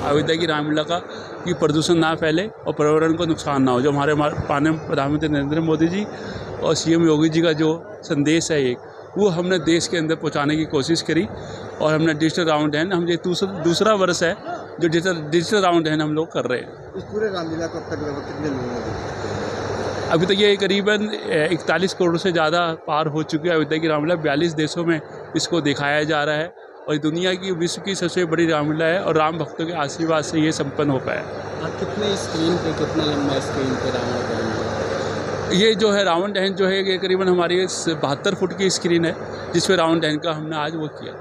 अयोध्या की रामलीला का कि प्रदूषण ना फैले और पर्यावरण को नुकसान ना हो। जो हमारे प्रधानमंत्री नरेंद्र मोदी जी और सीएम योगी जी का जो संदेश है एक, वो हमने देश के अंदर पहुंचाने की कोशिश करी। और हमने डिजिटल राउंड है, हम ये दूसरा वर्ष है जो डिजिटल राउंड है हम लोग कर रहे हैं। इस पूरे रामलीला को अब तक लगभग कितने लोगों ने देखा? अभी तक ये करीबन 41 करोड़ से ज़्यादा पार हो चुकी है। अयोध्या की रामलीला 42 देशों में इसको दिखाया जा रहा है और दुनिया की विश्व की सबसे बड़ी रामलीला है और राम भक्तों के आशीर्वाद से ये संपन्न हो पाया। आप कितने स्क्रीन पे, कितना लंबा स्क्रीन पे रावण दहन? ये जो है रावण दहन जो है ये करीबन हमारी 72 फुट की स्क्रीन है जिसमें रावण दहन का हमने आज वो किया।